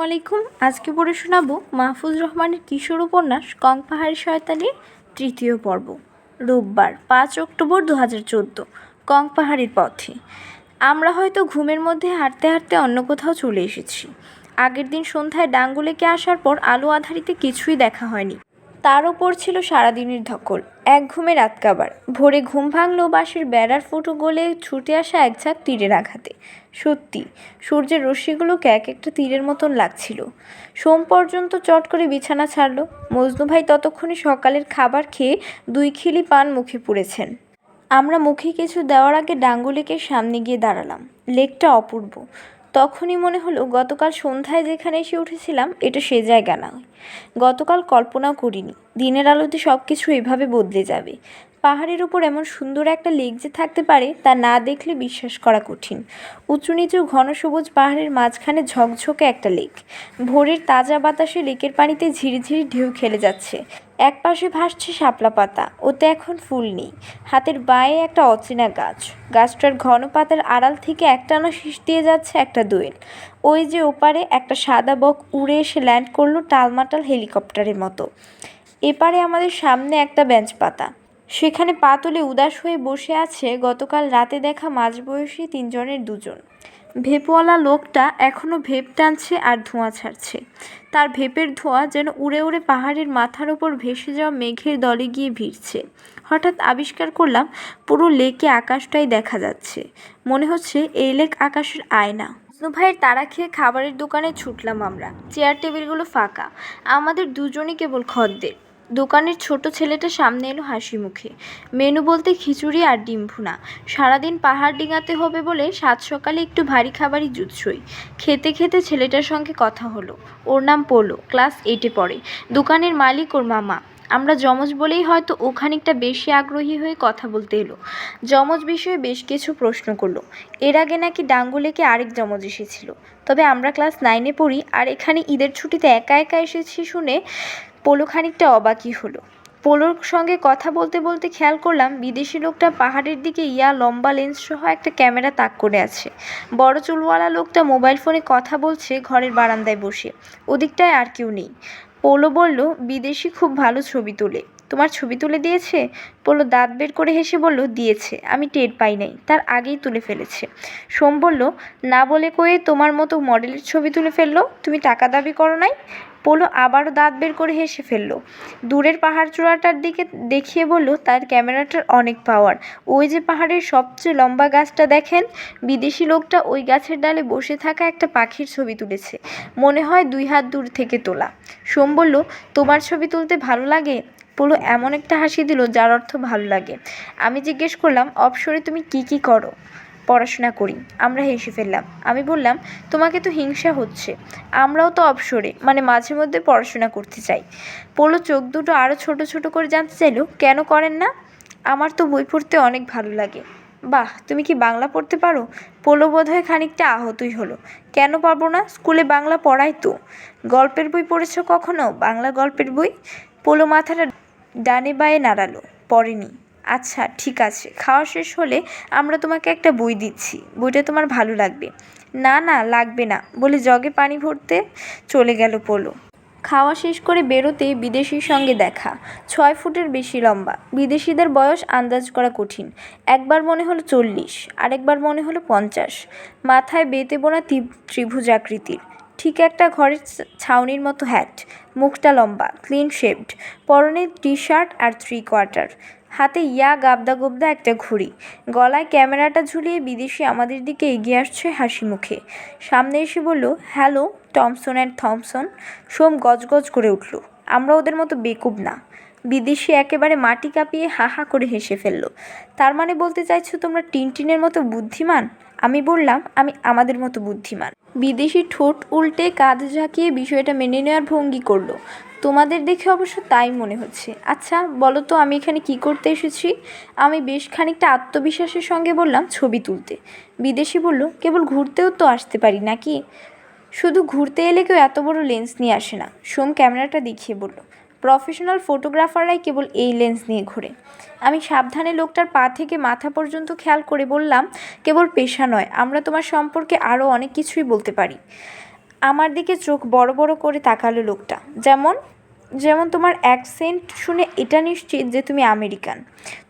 আলাইকুম। আজকে পড়ে শোনাবো মাহফুজ রহমানের কিশোর উপন্যাস কংপাহাড়ি শয়তানির তৃতীয় পর্ব। রোববার 5 অক্টোবর 2014। কংপাহাড়ির পথে আমরা হয়তো ঘুমের মধ্যে হাঁটতে হাঁটতে অন্য কোথাও চলে এসেছি। আগের দিন সন্ধ্যায় ডাঙ্গুলেকে আসার পর আলো আঁধারিতে কিছুই দেখা হয়নি। তার ওপর ছিল সারাদিনের ধকল, এক ঘুমে রাত কাবার। ভোরে ঘুম ভাঙল বাঁশের বেড়ার ফুটো গলে ছুটে আসা এক ঝাঁক তীরের আঘাতে। সত্যি সূর্যের রশ্মিগুলোকে এক একটা তীরের মতন লাগছিল। সোম পর্যন্ত চট করে বিছানা ছাড়ল। মজনু ভাই ততক্ষণে সকালের খাবার খেয়ে 2 খিলি পান মুখে পুরেছেন। আমরা মুখে কিছু দেওয়ার আগে ডাঙ্গুলিকে সামনে গিয়ে দাঁড়ালাম। লেকটা অপূর্ব। তখনই মনে হলো গতকাল সন্ধ্যায় যেখানে এসে উঠেছিলাম এটা সে জায়গা নয়। গতকাল কল্পনাও করিনি দিনের আলোতে সব কিছু এভাবে বদলে যাবে। পাহাড়ের উপর এমন সুন্দর একটা লেক যে থাকতে পারে তা না দেখলে বিশ্বাস করা কঠিন। উঁচু নিচু ঘন সবুজ পাহাড়ের মাঝখানে ঝকঝকে একটা লেক। ভোরের তাজা বাতাসে লেকের পানিতে ঝিরিঝিরি ঢেউ খেলে যাচ্ছে। এক পাশে ভাসছে শাপলা পাতা, ওতে এখন ফুল নেই। হাতের বাঁয়ে একটা অচেনা গাছ, গাছটার ঘন পাতার আড়াল থেকে একটানা শীষ দিয়ে যাচ্ছে একটা দোয়েল। ওই যে ওপারে একটা সাদা বক উড়ে এসে ল্যান্ড করলো টালমাটাল হেলিকপ্টারের মতো। এপারে আমাদের সামনে একটা বেঞ্চ পাতা, সেখানে পা তুলে উদাস হয়ে বসে আছে গতকাল রাতে দেখা মাঝবয়সী 3 জনের 2 জন। ভেপওয়ালা লোকটা এখনও ভেপ টানছে আর ধোঁয়া ছাড়ছে। তার ভেপের ধোঁয়া যেন উড়ে উড়ে পাহাড়ের মাথার ওপর ভেসে যাওয়া মেঘের দলে গিয়ে ভিড়ছে। হঠাৎ আবিষ্কার করলাম পুরো লেকে আকাশটাই দেখা যাচ্ছে। মনে হচ্ছে এই লেক আকাশের আয়না। মজনু ভাইয়ের তাড়া খেয়ে খাবারের দোকানে ছুটলাম আমরা। চেয়ার টেবিলগুলো ফাঁকা, আমাদের দুজনই কেবল খদ্দের। দোকানের ছোট ছেলেটা সামনে এলো হাসি মুখে। মেনু বলতে খিচুড়ি আর ডিম ভুনা। সারাদিন পাহাড় ডিঙাতে হবে বলে সাত সকালে একটু ভারী খাবারই জুৎসই। খেতে খেতে ছেলেটার সঙ্গে কথা হলো। ওর নাম পোলো, ক্লাস 8-এ পড়ে। দোকানের মালিক ওর মামা। আমরা যমজ বলেই হয়তো ও খানিকটা বেশি আগ্রহী হয়ে কথা বলতে এলো। যমজ বিষয়ে বেশ কিছু প্রশ্ন করলো। এর আগে নাকি ডাঙ্গুলেকে আরেক যমজ এসেছিল, তবে আমরা ক্লাস 9-এ পড়ি আর এখানে ঈদের ছুটিতে একা একা এসেছি শুনে পোলো খানিকটা অবাকই হলো। পোলোর সঙ্গে কথা বলতে বলতে খেয়াল করলাম বিদেশি লোকটা পাহাড়ের দিকে লম্বা লেন্স সহ একটা ক্যামেরা তাক করে আছে। বড় চুলওয়ালা লোকটা মোবাইল ফোনে কথা বলছে ঘরের বারান্দায় বসে। ওদিকটায় আর কেউ নেই। পোলো বলল, বিদেশি খুব ভালো ছবি তোলে। তোমার ছবি তুলে দিয়েছে? পোলো দাঁত বের করে হেসে বলল, দিয়েছে, আমি টের পাই নাই, তার আগেই তুলে ফেলেছে। সোম বলল, না বলে কয়ে তোমার মতো মডেলের ছবি তুলে ফেললো, তুমি টাকা দাবি করো নাই? পোলো আবারও দাঁত বের করে হেসে ফেলল। দূরের পাহাড় চূড়াটার দিকে দেখিয়ে বলল, তার ক্যামেরাটার অনেক পাওয়ার। ওই যে পাহাড়ের সবচেয়ে লম্বা গাছটা দেখেন, বিদেশি লোকটা ওই গাছের ডালে বসে থাকা একটা পাখির ছবি তুলেছে। মনে হয় 2 হাত দূর থেকে তোলা। সোম বলল, তোমার ছবি তুলতে ভালো লাগে? পোলো এমন একটা হাসি দিল যার অর্থ ভালো লাগে। আমি জিজ্ঞেস করলাম, অবসরে তুমি কি করো? পড়াশোনা করি। আমরা হেসে ফেললাম। আমি বললাম, তোমাকে তো হিংসা হচ্ছে, আমরাও তো অবসরে মানে মাঝে মধ্যে পড়াশোনা করতে চাই। পোলো চোখ দুটো আরও ছোট ছোট করে জানতে চাইল, কেন করেন না? আমার তো বই পড়তে অনেক ভালো লাগে। বাহ, তুমি কি বাংলা পড়তে পারো? পোলো বোধহয় খানিকটা আহতই হলো। কেন পারবো না, স্কুলে বাংলা পড়াই তো। গল্পের বই পড়েছ কখনো, বাংলা গল্পের বই? পোলো মাথাটা ডানে বায়ে নাড়ালো। পড়েনি। আচ্ছা ঠিক আছে, খাওয়া শেষ হলে আমরা তোমাকে একটা বই দিচ্ছি, বইটা তোমার ভালো লাগবে। না না লাগবে না বলে জগে পানি ভরতে চলে গেল পোলো। খাওয়া শেষ করে বেরোতেই বিদেশির সঙ্গে দেখা। 6 ফুটের বেশি লম্বা। বিদেশিদের বয়স আন্দাজ করা কঠিন। একবার মনে হলো 40, আরেকবার মনে হলো 50। মাথায় বেতে বোনা ত্রিভুজ আকৃতির, ঠিক একটা ঘরের ছাউনির মতো হ্যাট। মুখটা লম্বা, ক্লিন শেভড। পরনে টি-শার্ট আর 3/4। হাতে গাবদা গোবদা একটা ঘড়ি। গলায় ক্যামেরাটা ঝুলিয়ে বিদেশি আমাদের দিকে এগিয়ে আসছে হাসি মুখে। সামনে এসে বলল, হ্যালো টমসন অ্যান্ড থমসন। সোম গজগজ করে উঠল, আমরা ওদের মতো বেকুব না। বিদেশি একেবারে মাটি কাঁপিয়ে হা হা করে হেসে ফেলল। তার মানে বলতে চাইছো তোমরা টিনটিনের মতো বুদ্ধিমান? আমি বললাম, আমি আমাদের মতো বুদ্ধিমান। বিদেশি ঠোঁট উল্টে কাঁধ ঝাঁকিয়ে বিষয়টা মেনে নেওয়ার ভঙ্গি করল। তোমাদের দেখে অবশ্য তাই মনে হচ্ছে। আচ্ছা বলো তো আমি এখানে কি করতে এসেছি? আমি বেশ খানিকটা আত্মবিশ্বাসের সঙ্গে বললাম, ছবি তুলতে। বিদেশি বলল, কেবল ঘুরতেও তো আসতে পারি নাকি? শুধু ঘুরতে এলে কেউ এত বড় লেন্স নিয়ে আসে না। সোম ক্যামেরাটা দেখিয়ে বলল, প্রফেশনাল ফটোগ্রাফাররাই কেবল এই লেন্স নিয়ে ঘোরে। আমি সাবধানে লোকটার পা থেকে মাথা পর্যন্ত খেয়াল করে বললাম, কেবল পেশা নয়, আমরা তোমার সম্পর্কে আরও অনেক কিছুই বলতে পারি। আমার দিকে চোখ বড় বড় করে তাকালো লোকটা। যেমন যেমন তোমার অ্যাকসেন্ট শুনে এটা নিশ্চিত যে তুমি আমেরিকান।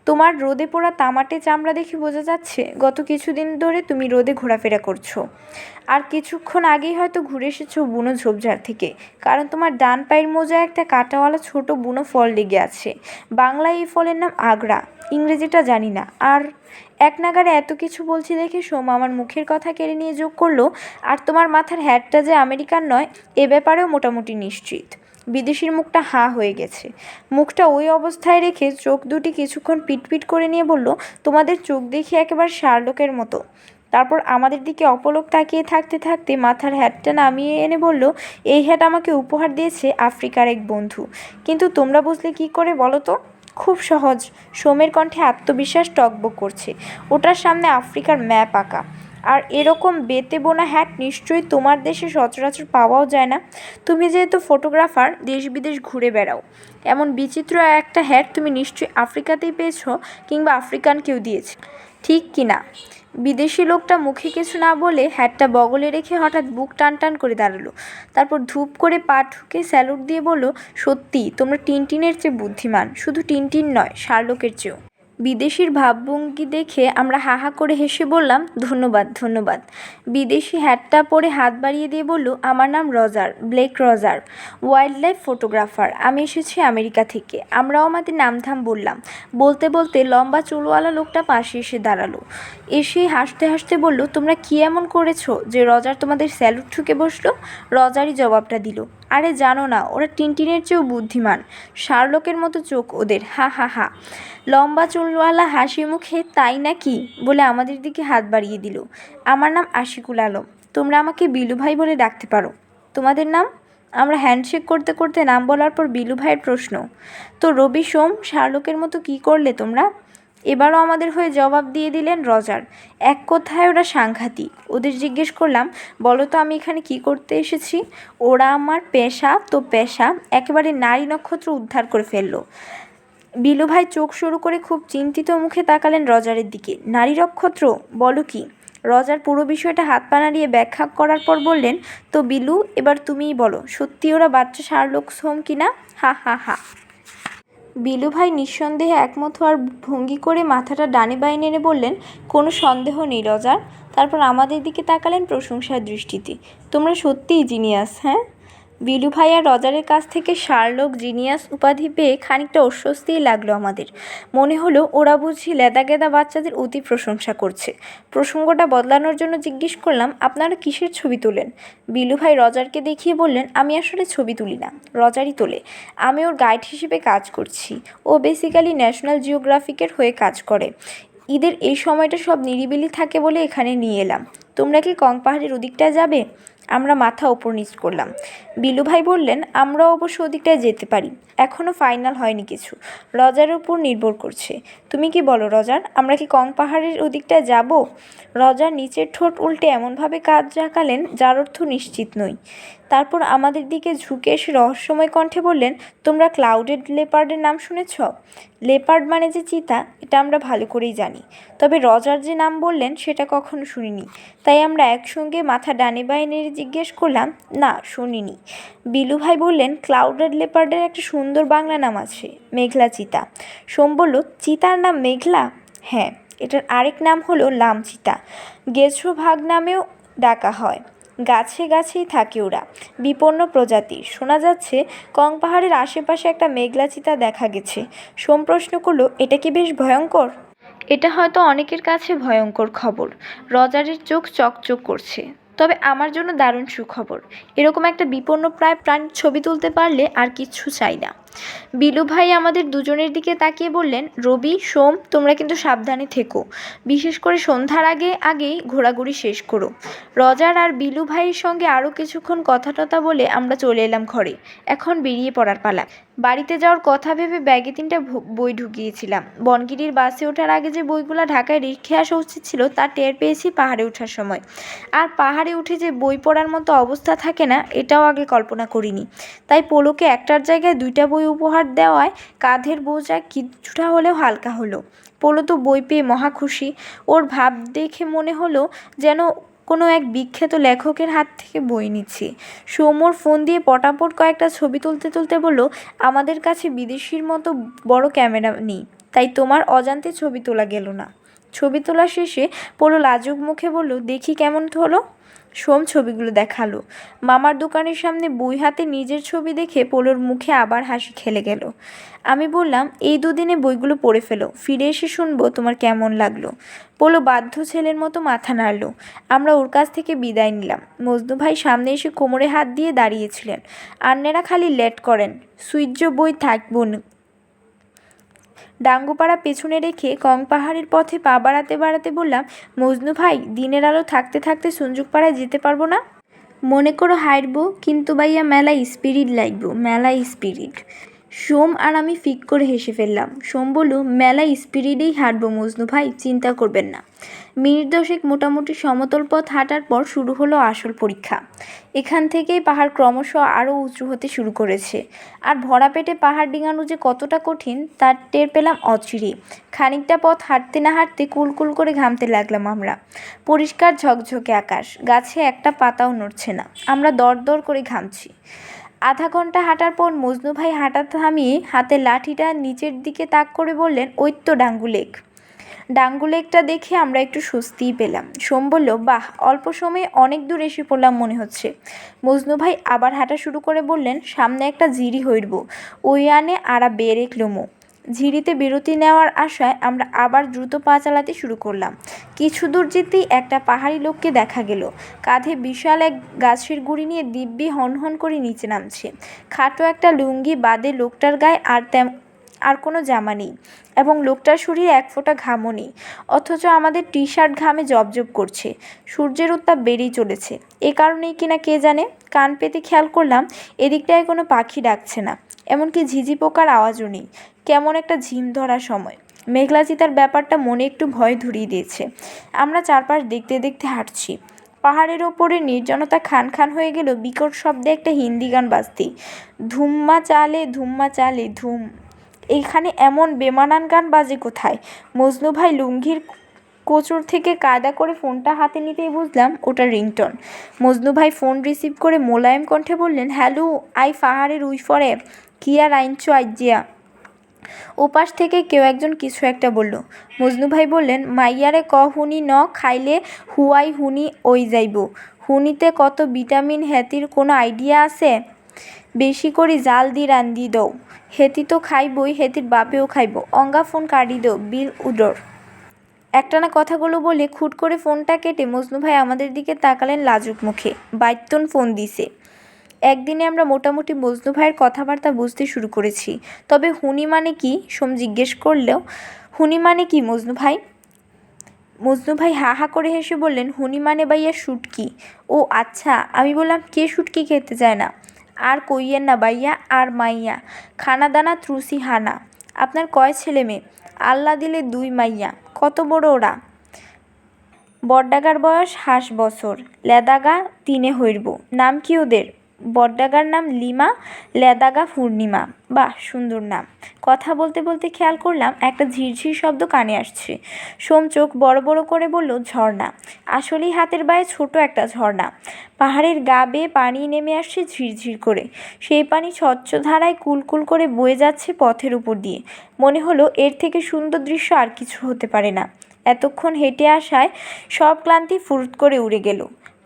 তোমার রোদে পোড়া তামাটে চামড়া দেখে বোঝা যাচ্ছে গত কিছুদিন ধরে তুমি রোদে ঘোরাফেরা করছো। আর কিছুক্ষণ আগেই হয়তো ঘুরে এসেছো বুনো ঝোপঝাড় থেকে, কারণ তোমার ডান পায়ের মোজায় একটা কাঁটাওয়ালা ছোট বুনো ফল লেগে আছে। বাংলায় এই ফলের নাম আগরা, ইংরেজিটা জানি না। আর এক নাগাড়ে এত কিছু বলছি দেখে সোম আমার মুখের কথা কেড়ে নিয়ে যোগ করলো, আর তোমার মাথার হ্যাটটা যে আমেরিকান নয় এ ব্যাপারেও মোটামুটি নিশ্চিত। বিদেশির মুখটা হাঁ হয়ে গেছে। মুখটা ওই অবস্থায় রেখে চোখ দুটি কিছুক্ষণ পিটপিট করে নিয়ে বলল, তোমাদের চোখ দেখি একেবারে শার্লকের মতো। তারপর আমাদের দিকে অপলক তাকিয়ে থাকতে থাকতে মাথার হ্যাটটা নামিয়ে এনে বলল, এই হ্যাট আমাকে উপহার দিয়েছে আফ্রিকার এক বন্ধু। কিন্তু তোমরা বুঝলে কী করে বলো তো? খুব সহজ। সোমের কণ্ঠে আত্মবিশ্বাস টগবগ করছে। ওটার সামনে আফ্রিকার ম্যাপ আঁকা। আর এরকম বেতে বোনা হ্যাট নিশ্চয়ই তোমার দেশে সচরাচর পাওয়াও যায় না। তুমি যেহেতু ফটোগ্রাফার, দেশ বিদেশ ঘুরে বেড়াও, এমন বিচিত্র একটা হ্যাট তুমি নিশ্চয়ই আফ্রিকাতেই পেয়েছো, কিংবা আফ্রিকান কেউ দিয়েছে, ঠিক কি না? বিদেশি লোকটা মুখে কিছু না বলে হ্যাটটা বগলে রেখে হঠাৎ বুক টান টান করে দাঁড়ালো। তারপর ধূপ করে পা ঠুকে স্যালুট দিয়ে বলল, সত্যি তোমরা টিনটিনের চেয়ে বুদ্ধিমান, শুধু টিনটিন নয়, শার্লকের চেয়েও। বিদেশির ভাবভঙ্গি দেখে আমরা হা হা করে হেসে বললাম, ধন্যবাদ ধন্যবাদ। বিদেশি হ্যাটটা পরে হাত বাড়িয়ে দিয়ে বলল, আমার নাম Roger, Blake Roger, wild life photographer. আমি এসেছি আমেরিকা থেকে। আমরাও আমাদের নামধাম বললাম। বলতে বলতে লম্বা চুলওয়ালা লোকটা পাশে এসে দাঁড়ালো। এসে হাসতে হাসতে বলল, তোমরা কী এমন করেছো যে রজার তোমাদের স্যালুট ঠুকে বসলো? রজারই জবাবটা দিল, আরে জানো না, ওরা টিনটিনের চেয়েও বুদ্ধিমান, শার্লকের মতো চোখ ওদের, হা হা হা। লম্বা চুলওয়ালা হাসি মুখে তাই নাকি বলে আমাদের দিকে হাত বাড়িয়ে দিল। আমার নাম আশিকুল আলম, তোমরা আমাকে বিলু ভাই বলে ডাকতে পারো। তোমাদের নাম? আমরা হ্যান্ডশেক করতে করতে নাম বলার পর বিলু ভাইয়ের প্রশ্ন, তো রবি সোম শার্লকের মতো কী করলে তোমরা? এবারও আমাদের হয়ে জবাব দিয়ে দিলেন রজার। এক কথায় ওরা সাংঘাতিক। ওদের জিজ্ঞেস করলাম, বলো তো আমি এখানে কী করতে এসেছি? ওরা আমার পেশা তো পেশা একেবারে নারী নক্ষত্র উদ্ধার করে ফেললো। বিলু ভাই চোখ সরু করে খুব চিন্তিত মুখে তাকালেন রজারের দিকে। নারী নক্ষত্র বলো কি? রজার পুরো বিষয়টা হাত পা নাড়িয়ে ব্যাখ্যা করার পর বললেন, তো বিলু, এবার তুমিই বলো, সত্যি ওরা বাচ্চা শার্লক হোম কিনা? হা হা হা। বিলু ভাই নিঃসন্দেহে একমত হওয়ার ভঙ্গি করে মাথাটা ডানে বাঁয়ে নেড়ে বললেন, কোনো সন্দেহ নেই রজার। তারপর আমাদের দিকে তাকালেন প্রশংসার দৃষ্টিতে। তোমরা সত্যিই জিনিয়াস। হ্যাঁ। বিলু ভাই আর রজারের কাছ থেকে শার্লক জিনিয়াস উপাধি পেয়ে খানিকটা অস্বস্তিই লাগলো আমাদের। মনে হলো ওরা বুঝি লেদাগেদা বাচ্চাদের অতি প্রশংসা করছে। প্রসঙ্গটা বদলানোর জন্য জিজ্ঞেস করলাম, আপনারা কিসের ছবি তোলেন? বিলু ভাই রজারকে দেখিয়ে বললেন, আমি আসলে ছবি তুলি না, রজারই তোলে। আমি ওর গাইড হিসেবে কাজ করছি। ও বেসিক্যালি ন্যাশনাল জিওগ্রাফিকের হয়ে কাজ করে। ঈদের এই সময়টা সব নিরিবিলি থাকে বলে এখানে নিয়ে এলাম। তোমরা কি কং পাহাড়ের ওদিকটায় যাবে? আমরা মাথা ওপর নিচ করলাম। বিলু ভাই বললেন, আমরাও অবশ্য ওদিকটায় যেতে পারি। এখনও ফাইনাল হয়নি কিছু, রজারের উপর নির্ভর করছে। তুমি কি বলো রজার, আমরা কি কং পাহাড়ের ওদিকটায় যাব? রজার নিচের ঠোঁট উল্টে এমনভাবে কাজ জাগালেন যার অর্থ নিশ্চিত নই। তারপর আমাদের দিকে ঝুঁকে এসে রহস্যময় কণ্ঠে বললেন, তোমরা ক্লাউডেড লেপার্ডের নাম শুনেছ? লেপার্ড মানে যে চিতা, এটা আমরা ভালো করেই জানি। তবে রজার যে নাম বললেন সেটা কখনো শুনিনি। তাই আমরা একসঙ্গে মাথা ডানে বাঁয়ে নেড়ে জিজ্ঞেস করলাম, না শুনিনি। বিলু ভাই বললেন, ক্লাউডেড লেপার্ডের একটা সুন্দর বাংলা নাম আছে, মেঘলা চিতা। সোম বলল, চিতার নাম মেঘলা? হ্যাঁ, এটার আরেক নাম হলো লামচিতা। গেছো ভাগ নামেও ডাকা হয়। গাছে গাছেই থাকে ওরা, বিপন্ন প্রজাতির। শোনা যাচ্ছে কং পাহাড়ের আশেপাশে একটা মেঘলা চিতা দেখা গেছে। সোম প্রশ্ন করল, এটা কি বেশ ভয়ঙ্কর? এটা হয়তো অনেকের কাছে ভয়ঙ্কর খবর। রজারের চোখ চকচক করছে। তবে আমার জন্য দারুণ সুখবর। এরকম একটা বিপন্ন প্রায় প্রাণীর ছবি তুলতে পারলে আর কিচ্ছু চাই না। বিলু ভাই আমাদের দুজনের দিকে তাকিয়ে বললেন, রবি সোম, তোমরা কিন্তু সাবধানে থেকো। বিশেষ করে সন্ধ্যার আগেই ঘোরাঘুরি শেষ করো। রজার আর বিলু ভাইয়ের সঙ্গে আরও কিছুক্ষণ কথা টথা বলে আমরা চলে এলাম ঘরে। এখন বেরিয়ে পড়ার পালা। বাড়িতে যাওয়ার কথা ভেবে ব্যাগে 3টা বই ঢুকিয়েছিলাম। বনগিরির বাসে ওঠার আগে যে বইগুলো ঢাকায় রেখে আসা উচিত ছিল তা টের পেয়েছি পাহাড়ে ওঠার সময়। আর পাহাড়ে উঠে যে বই পড়ার মতো অবস্থা থাকে না, এটাও আগে কল্পনা করিনি। তাই পোলোকে একটার জায়গায় 2টা বই উপহার দেওয়ায় কাঁধের বোঝা কিছুটা হলেও হালকা হলো। পোলো তো বই পেয়ে মহা খুশি। ওর ভাব দেখে মনে হলো যেন কোনো এক বিখ্যাত লেখকের হাত থেকে বই নিচ্ছি। সৌম্যর ফোন দিয়ে পটাপট কয়েকটা ছবি তুলতে তুলতে বলল, আমাদের কাছে বিদেশির মতো বড় ক্যামেরা নেই, তাই তোমার অজান্তে ছবি তোলা গেল না। ছবি তোলা শেষে পোলো লাজুক মুখে বলল, দেখি কেমন হলো। সোম ছবিগুলো দেখালো। মামার দোকানের সামনে বই হাতে নিজের ছবি দেখে পোলোর মুখে আবার হাসি খেলে গেল। আমি বললাম, এই দুদিনে বইগুলো পড়ে ফেলো, ফিরে এসে শুনবো তোমার কেমন লাগলো। পোলো বাধ্য ছেলের মতো মাথা নাড়ল। আমরা ওর কাছ থেকে বিদায় নিলাম। মজনু ভাই সামনে এসে কোমরে হাত দিয়ে দাঁড়িয়েছিলেন। আন্নেরা খালি লেট করেন, সূর্য বই থাকবো। ডাঙ্গুপাড়া পেছনে রেখে কংপাহাড়ির পথে পা বাড়াতে বাড়াতে বললাম, মজনু ভাই, দিনের আলো থাকতে থাকতে সঞ্জুকপাড়ায় যেতে পারবো না? মনে করো হারবো, কিন্তু ভাইয়া মেলা স্পিরিট লাগবো, মেলা স্পিরিট। সোম আর আমি ফিক করে হেসে ফেললাম। সোম বলল, মেলা স্পিরিটেই হাঁটবো মজনু ভাই, চিন্তা করবেন না। মিনিট দশেক মোটামুটি সমতল পথ হাঁটার পর শুরু হলো আসল পরীক্ষা। এখান থেকেই পাহাড় ক্রমশ আরও উঁচু হতে শুরু করেছে। আর ভরা পেটে পাহাড় ডিঙানো যে কতটা কঠিন তার টের পেলাম অচিরেই। খানিকটা পথ হাঁটতে না হাঁটতে কুলকুল করে ঘামতে লাগলাম আমরা। পরিষ্কার ঝকঝকে আকাশ, গাছে একটা পাতাও নড়ছে না, আমরা দরদর করে ঘামছি। আধা ঘন্টা হাঁটার পর মজনু ভাই হাঁটা থামিয়ে হাতের লাঠিটা নিচের দিকে তাক করে বললেন, ওই তো ডাঙ্গু লেক। ডাঙ্গু লেকটা দেখে আমরা একটু স্বস্তিই পেলাম। সোম বলল, বাহ, অল্প সময়ে অনেক দূর এসে পড়লাম মনে হচ্ছে। মজনু ভাই আবার হাঁটা শুরু করে বললেন, সামনে একটা ঝিরি হইব, ওই আনে আরা বেরেক লোমো। ঝিরিতে বিরতি নেওয়ার আশায় আমরা আবার দ্রুত পা চালাতে শুরু করলাম। কিছু দূর যেতেই একটা পাহাড়ি লোককে দেখা গেল। কাঁধে বিশাল এক গাছের গুঁড়ি নিয়ে দিব্যি হনহন করে নিচে নামছে। খাটো একটা লুঙ্গি বাদে লোকটার গায়ে আর কোনো জামা নেই, এবং লোকটার শরীরে এক ফোঁটা ঘামও নেই, অথচ আমাদের টি শার্ট ঘামে জবজব করছে। সূর্যের উত্তাপ বেড়েই চলেছে। এ কারণেই কিনা কে জানে, কান পেতে খেয়াল করলাম এদিকটায় কোনো পাখি ডাকছে না, এমনকি ঝিঝি পোকার আওয়াজও নেই। কেমন একটা ঝিম ধরা সময়। মেঘলা চিতার ব্যাপারটা মনে একটু ভয় ধরিয়ে দিয়েছে। আমরা চারপাশ দেখতে দেখতে হাঁটছি। পাহাড়ের ওপরে নির্জনতা খান খান হয়ে গেল বিকট শব্দে একটা হিন্দি গান বাজতেই। ধুম্মা চালে ধুম। এখানে এমন বেমানান গান বাজে কোথায়? মজনু ভাই লুঙ্গির কোচর থেকে কায়দা করে ফোনটা হাতে নিতেই বুঝলাম ওটা রিংটন। মজনু ভাই ফোন রিসিভ করে মোলায়েম কণ্ঠে বললেন, হ্যালো, আই পাহাড়ের উইফরে কি আর আইনছো আইজিয়া। ওপাশ থেকে কেউ একজন কিছু একটা বলল। মজনু ভাই বললেন, মাইয়ারে ক হুনি ন খাইলে হুয়াই হুনি ওই যাইব। হুনিতে কত ভিটামিন হেতির কোনো আইডিয়া আছে? বেশি করে জাল দি রান্ধি দৌ, হেতি তো খাইবই, হেতির বাপেও খাইব। অঙ্গা ফোন কাটি দো, বিল উডর। একটানা কথাগুলো বলে খুট করে ফোনটা কেটে মজনু ভাই আমাদের দিকে তাকালেন লাজুক মুখে। বাইতন ফোন দিছে। একদিনে আমরা মোটামুটি মজনু ভাইয়ের কথাবার্তা বুঝতে শুরু করেছি। তবে হুনি মানে কি? সোম জিজ্ঞেস করলেও, হুনি মানে কি মজনু ভাই? মজনু ভাই হা হা করে হেসে বললেন, হুনি মানে বাইয়া শুটকি। ও আচ্ছা। আমি বললাম, কে শুটকি খেতে চায় না? আর কইয়েন না বাইয়া, আর মাইয়া খানা দানা ত্রুসি হানা। আপনার কয় ছেলে মেয়ে? আল্লাহ দিলে 2 মাইয়া। কত বড় ওরা? বড়ডাগার বয়স 5 বছর, লেদাগা 3 হইরব। নাম কি ওদের? বড়ডাগার নাম লিমা, লেদাগা পূর্ণিমা। বাহ, সুন্দর নাম। কথা বলতে বলতে খেয়াল করলাম একটা ঝিরঝির শব্দ কানে আসছে। সোম চোখ বড় বড় করে বলল, ঝর্ণা। আসলেই হাতের বায়ে ছোট একটা ঝর্ণা। পাহাড়ের গা বেয়ে পানি নেমে আসছে ঝিরঝির করে। সেই পানি স্বচ্ছ ধারায় কুলকুল করে বয়ে যাচ্ছে পথের উপর দিয়ে। মনে হলো এর থেকে সুন্দর দৃশ্য আর কিছু হতে পারে না। এতক্ষণ হেঁটে আসায় সব ক্লান্তি ফুরুত করে উড়ে গেল।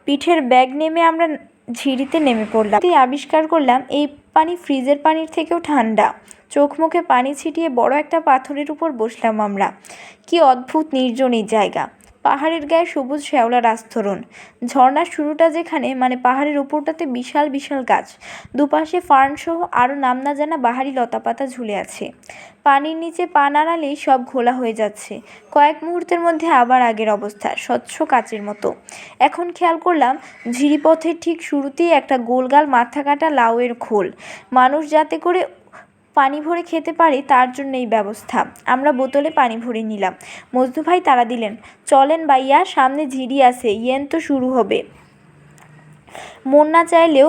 পিঠের ব্যাগ নেমে আমরা ঝিরিতে নেমে পড়লাম। আবিষ্কার করলাম এই পানি ফ্রিজের পানির থেকেও ঠান্ডা। চোখ মুখে পানি ছিটিয়ে বড় একটা পাথরের উপর বসলাম আমরা। কি অদ্ভুত নির্জন এই জায়গা। পাহাড়ের গায়ে সবুজ শ্যাওলার আস্তরণ। ঝর্ণার শুরুটা যেখানে, মানে পাহাড়ের উপরটাতে বিশাল বিশাল গাছ। দুপাশে ফার্নসহ আরও নাম না জানা বাহারি লতাপাতা ঝুলে আছে। পানির নিচে পা নাড়ালেই সব ঘোলা হয়ে যাচ্ছে। কয়েক মুহূর্তের মধ্যে আবার আগের অবস্থা, স্বচ্ছ কাচের মতো। এখন খেয়াল করলাম ঝিরিপথের ঠিক শুরুতেই একটা গোলগাল মাথা কাটা লাউয়ের খোল। মানুষ যাতে করে পানি ভরে খেতে পারে তার জন্য এই ব্যবস্থা। আমরা বোতলে পানি ভরে নিলাম। মজনু ভাই তাড়া দিলেন, চলেন বাইয়া, সামনে ঝিরি আছে, ইয়েন তো শুরু হবে। মন না চাইলেও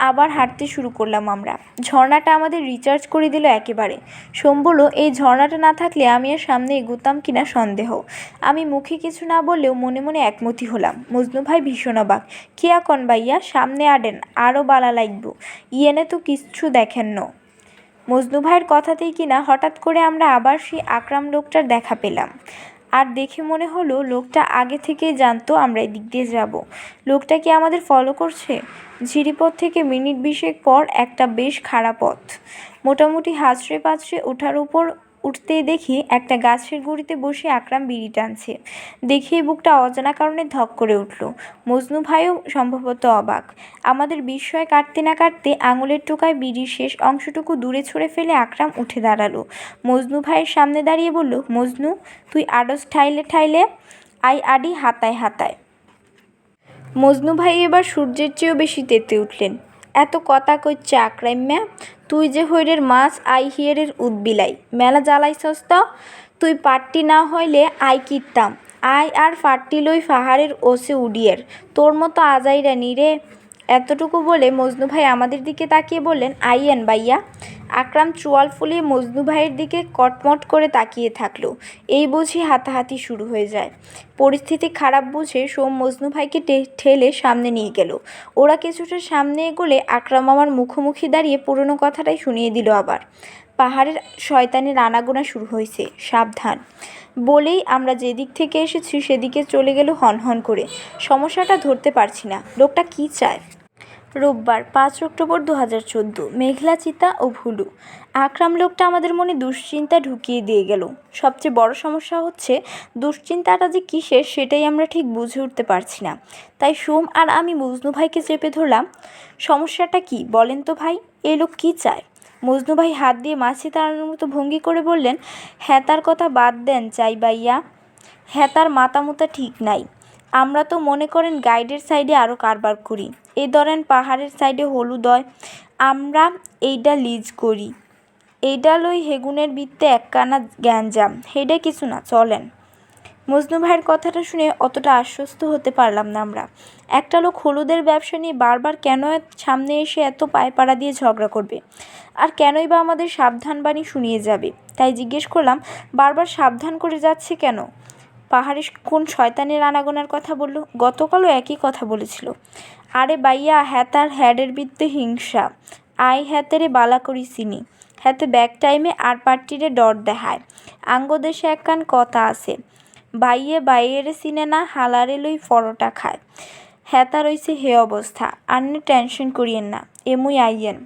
আবার হাঁটতে শুরু করলাম আমরা। ঝর্ণাটা আমাদের রিচার্জ করে দিল একেবারে। সোম বলল, এই ঝর্ণাটা না থাকলে আমি আর সামনে এগোতাম কিনা সন্দেহ। আমি মুখে কিছু না বললেও মনে মনে একমতি হলাম। মজনু ভাই ভীষণ অবাক। কিয়া কন ভাইয়া, সামনে আডেন, আরও বালা লাগব, ইয়েনে তো কিচ্ছু দেখেন ন। মজনু ভাইয়ের কথাতেই কিনা হঠাৎ করে আমরা আবার সেই আকরাম লোকটার দেখা পেলাম। আর দেখে মনে হলো লোকটা আগে থেকেই জানতো আমরা এদিক দিয়ে যাব। লোকটা কি আমাদের ফলো করছে? ঝিরিপথ থেকে মিনিট 20 পর একটা বেশ খাড়া পথ। মোটামুটি হাঁচড়ে পাঁচড়ে ওঠার উপর উঠতেই দেখি একটা গাছের গুঁড়িতে বসে আকরাম বিড়ি টানছে। দেখেই বুকটা অজানা কারণে ধক করে উঠল। মজনু ভাইও সম্ভবত অবাক। আমাদের বিস্ময় কাটতে না কাটতে আঙুলের টোকায় বিড়ির শেষ অংশটুকু দূরে ছুঁড়ে ফেলে আকরাম উঠে দাঁড়ালো। মজনু ভাইয়ের সামনে দাঁড়িয়ে বলল, মজনু, তুই আডস ঠাইলে ঠাইলে, আই আডি হাতায় হাতায়। মজনু ভাই এবার সূর্যের চেয়েও বেশি তেতে উঠলেন। এত কথা কইচ্ছে আকরাইম্যা, তুই যে হৈরের মাছ আই হিয়েরের উদবিলাই, মেলা জ্বালাইছস তো। তুই পাট্টি না হইলে আই কিত্তাম, আই আর ফাট্টি লই ফাহারের ওসে উডিয়ের, তোর মতো আজাইরা নিরে। এতটুকু বলে মজনু ভাই আমাদের দিকে তাকিয়ে বললেন, আইয়েন বাইয়া। আকরাম চোয়াল ফুলিয়ে মজনু ভাইয়ের দিকে কটমট করে তাকিয়ে থাকলো। এই বুঝি হাতাহাতি শুরু হয়ে যায়। পরিস্থিতি খারাপ বুঝে সোম মজনু ভাইকে ঠেলে সামনে নিয়ে গেল। ওরা কিছুটা সামনে এগোলে আকরাম আমার মুখোমুখি দাঁড়িয়ে পুরনো কথাটাই শুনিয়ে দিল আবার। পাহাড়ের শয়তানের আনাগোনা শুরু হয়েছে, সাবধান। বলেই আমরা যেদিক থেকে এসেছি সেদিকে চলে গেল হনহন করে। সমস্যাটা ধরতে পারছি না, লোকটা কী চায়। রোববার 5 অক্টোবর 2014, মেঘলা চিতা ও ভুলু। আকরাম লোকটা আমাদের মনে দুশ্চিন্তা ঢুকিয়ে দিয়ে গেল। সবচেয়ে বড় সমস্যা হচ্ছে দুশ্চিন্তাটা যে কিসের সেটাই আমরা ঠিক বুঝে উঠতে পারছি না। তাই সোম আর আমি মজনু ভাইকে চেপে ধরলাম। সমস্যাটা কি বলেন তো ভাই, এই লোক কী চায়? মজনু ভাই হাত দিয়ে মাছি তাড়ানোর মতো ভঙ্গি করে বললেন, হ্যাঁ তার কথা বাদ দেন চাই বাইয়া, হ্যাঁ তার মাতামুতা ঠিক নাই। আমরা তো মনে করেন গাইডের সাইডে আরও কারবার করি। এই ধরেন পাহাড়ের সাইডে হলুদ হয়, আমরা এইডা লিজ করি। এইডা লই হেগুনের বৃত্তে একখানা গ্যাঞ্জাম, হেডে কিছু না, চলেন। মজনু ভাইয়ের কথাটা শুনে অতটা আশ্বস্ত হতে পারলাম না আমরা। একটা লোক হলুদের ব্যবসা নিয়ে বারবার কেন সামনে এসে এত পায়পাড়া দিয়ে ঝগড়া করবে, আর কেনই বা আমাদের সাবধান বাণী শুনিয়ে যাবে? তাই জিজ্ঞেস করলাম, বারবার সাবধান করে যাচ্ছে কেন? পাহাড়ে কোন শয়তানের আনাগোনার কথা বলল? গতকালও একই কথা বলেছিল। আরে বাইয়া, হ্যাতার হ্যাডের বিদ্যে হিংসা, আই হ্যাতেরে বালা করি চিনি, হ্যাতে ব্যাক টাইমে আর পার্টিরে ডর দেখায়। আঙ্গ দেশে একখান কথা আছে, বাইয়ে বাইয়েরে চিনে না, হালারে লই পরোটা খায়। হ্যাতা রইছে হে অবস্থা, আন্নে টেনশন করিয়েন না, এমুই আইয়েন।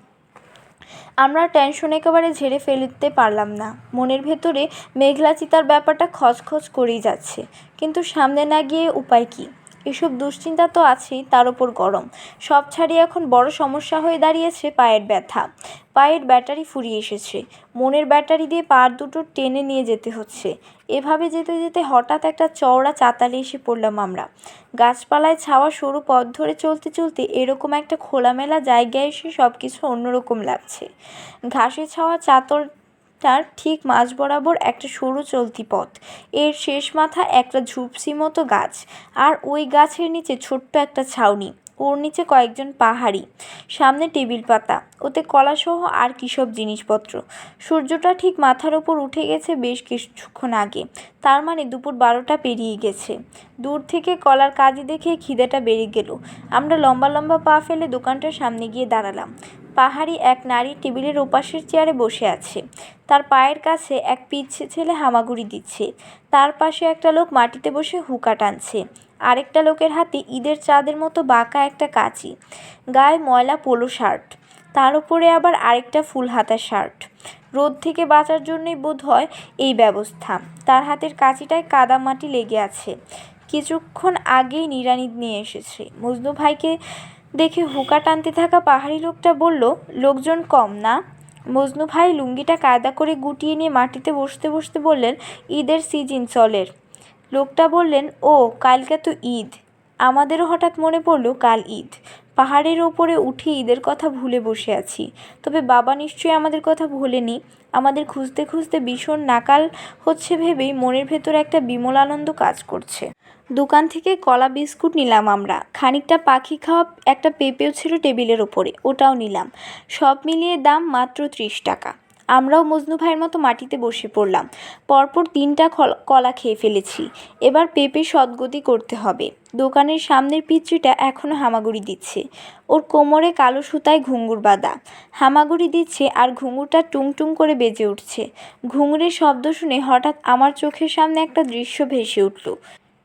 আমরা টেনশন একেবারে ঝেড়ে ফেলতে পারলাম না। মনের ভেতরে মেঘলা চিতার ব্যাপারটা খচখচ করেই যাচ্ছে, কিন্তু সামনে না গিয়ে উপায় কী? এসব দুশ্চিন্তা তো আছেই, তার ওপর গরম। সব ছাড়িয়ে এখন বড় সমস্যা হয়ে দাঁড়িয়েছে পায়ের ব্যথা। পায়ের ব্যাটারি ফুরিয়ে এসেছে, মনের ব্যাটারি দিয়ে পা দুটো টেনে নিয়ে যেতে হচ্ছে। এভাবে যেতে যেতে হঠাৎ একটা চওড়া চাতালে এসে পড়লাম আমরা। গাছপালায় ছাওয়া সরু পথ ধরে চলতে চলতে এরকম একটা খোলামেলা জায়গায় এসে সব কিছু অন্যরকম লাগছে। ঘাসে ছাওয়া চাতরটার ঠিক মাঝ বরাবর একটা সরু চলতি পথ, এর শেষ মাথা একটা ঝুপসি মতো গাছ, আর ওই গাছের নিচে ছোট্ট একটা ছাউনি, ওর নিচে কয়েকজন পাহাড়ি, সামনে টেবিল পাতা, ওতে কলাসহ আর কী সব জিনিসপত্র। সূর্যটা ঠিক মাথার ওপর উঠে গেছে বেশ কিছুক্ষণ আগে, তার মানে দুপুর 12টা পেরিয়ে গেছে। দূর থেকে কলার কাজি দেখে খিদেটা বেড়ে গেল। আমরা লম্বা লম্বা পা ফেলে দোকানটার সামনে গিয়ে দাঁড়ালাম। পাহাড়ি এক নারী টেবিলের ওপাশের চেয়ারে বসে আছে। তার পায়ের কাছে এক পিচ্ছি ছেলে হামাগুড়ি দিচ্ছে। তার পাশে একটা লোক মাটিতে বসে হুকা টানছে। আরেকটা লোকের হাতে ঈদের চাঁদের মতো বাঁকা একটা কাঁচি। গায়ে ময়লা পোলো শার্ট, তার উপরে আবার আরেকটা ফুল হাতা শার্ট। রোদ থেকে বাঁচার জন্যই বোধ হয় এই ব্যবস্থা। তার হাতের কাঁচিটায় কাদা মাটি লেগে আছে। কিছুক্ষণ আগেই নিড়ানি নিয়ে এসেছে। মজনু ভাইকে দেখে হুকা টানতে থাকা পাহাড়ি লোকটা বলল, লোকজন কম না? মজনু ভাই লুঙ্গিটা কায়দা করে গুটিয়ে নিয়ে মাটিতে বসতে বসতে বললেন, ঈদের সিজন চলের। লোকটা বললেন, ও কালকে তো ঈদ। আমাদেরও হঠাৎ মনে পড়ল কাল ঈদ। পাহাড়ের ওপরে উঠে ঈদের কথা ভুলে বসে আছি। তবে বাবা নিশ্চয়ই আমাদের কথা ভোলেনি। আমাদের খুঁজতে খুঁজতে ভীষণ নাকাল হচ্ছে ভেবেই মনের ভেতর একটা বিমল আনন্দ কাজ করছে। দোকান থেকে কলা বিস্কুট নিলাম আমরা, খানিকটা পাখি খাওয়া একটা পেঁপেও ছিল টেবিলের ওপরে, ওটাও নিলাম। সব মিলিয়ে দাম মাত্র 30 টাকা। আমরাও মজনু ভাইয়ের মতো মাটিতে বসে পড়লাম। পরপর 3টা কলা খেয়ে ফেলেছি। এবার পেঁপে সদ্গতি করতে হবে। দোকানের সামনের পিচ্চিটা এখনও হামাগুড়ি দিচ্ছে। ওর কোমরে কালো সুতায় ঘুঙুর বাঁধা। হামাগুড়ি দিচ্ছে আর ঘুঙুরটা টুংটুং করে বেজে উঠছে। ঘুঙুরের শব্দ শুনে হঠাৎ আমার চোখের সামনে একটা দৃশ্য ভেসে উঠল।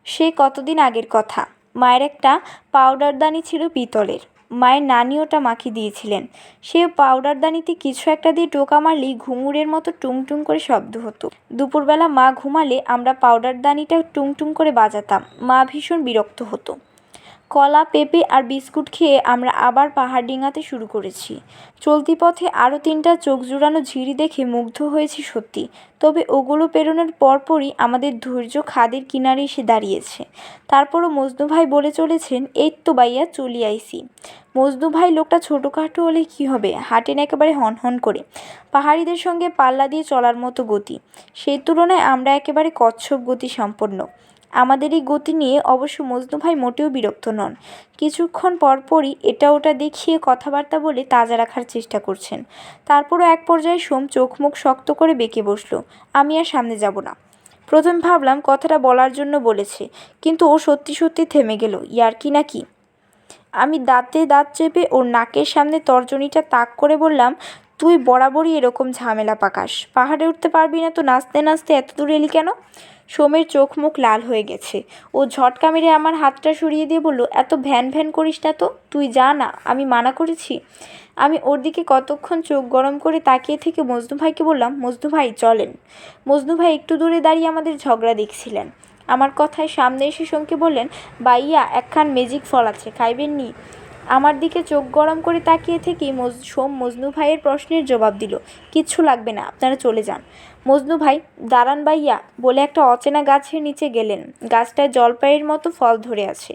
সে কতদিন আগের কথা। মায়ের একটা পাউডারদানি ছিল পিতলের। মায়ের নানি ওটা মাকে দিয়েছিলেন। সে পাউডারদানিতে কিছু একটা দিয়ে টোকা মারলেই ঘুঙুরের মতো টুংটুং করে শব্দ হতো। দুপুরবেলা মা ঘুমালে আমরা পাউডারদানিটা টুংটুং করে বাজাতাম। মা ভীষণ বিরক্ত হতো। কলা, পেঁপে আর বিস্কুট খেয়ে আমরা আবার পাহাড় ডিঙাতে শুরু করেছি। চলতি পথে আরও 3টা চোখ জুড়ানো ঝিরি দেখে মুগ্ধ হয়েছি সত্যি। তবে ওগুলো পেরোনোর পরপরই আমাদের ধৈর্য খাদের কিনারে এসে দাঁড়িয়েছে। তারপরও মজনু ভাই বলে চলেছেন, এই তো বাইয়া চলি আইছি। মজনু ভাই লোকটা ছোটোখাটো হলে কী হবে, হাঁটেন একেবারে হনহন করে। পাহাড়িদের সঙ্গে পাল্লা দিয়ে চলার মতো গতি। সেই তুলনায় আমরা একেবারে কচ্ছপ গতি সম্পন্ন। আমাদের এই গতি নিয়ে অবশ্য মজনু ভাই মোটেও বিরক্ত নন। কিছুক্ষণ পরপরই এটা ওটা দেখিয়ে কথাবার্তা বলে তাজা রাখার চেষ্টা করছেন। তারপরও এক পর্যায়ে সোম চোখ মুখ শক্ত করে বেঁকে বসলো। আমি আর সামনে যাব না। প্রথম ভাবলাম কথাটা বলার জন্য বলেছে, কিন্তু ও সত্যি সত্যি থেমে গেল। ইয়ার্কি নাকি? আমি দাঁতে দাঁত চেপে ওর নাকের সামনে তর্জনীটা তাক করে বললাম, তুই বরাবরই এরকম ঝামেলা পাকাস। পাহাড়ে উঠতে পারবি না তো নাচতে নাচতে এত দূর এলি কেন? সোমের চোখ মুখ লাল হয়ে গেছে। ও ঝটকা মেরে আমার হাতটা সরিয়ে দিয়ে বলল, এত ভ্যান ভ্যান করিস না তো, তুই যা না, আমি মানা করেছি? আমি ওর দিকে কতক্ষণ চোখ গরম করে তাকিয়ে থেকে মজনু ভাইকে বললাম, মজনু ভাই চলেন। মজনু ভাই একটু দূরে দাঁড়িয়ে আমাদের ঝগড়া দেখছিলেন। আমার কথায় সামনে এসে সোমকে বললেন, বাইয়া একখান ম্যাজিক ফল আছে, খাইবেন নি? আমার দিকে চোখ গরম করে তাকিয়ে থেকেই সোম মজনু ভাইয়ের প্রশ্নের জবাব দিল, কিচ্ছু লাগবে না, আপনারা চলে যান। মজনু ভাই, দাঁড়ান বাইয়া বলে একটা অচেনা গাছের নিচে গেলেন। গাছটায় জলপাইয়ের মতো ফল ধরে আছে।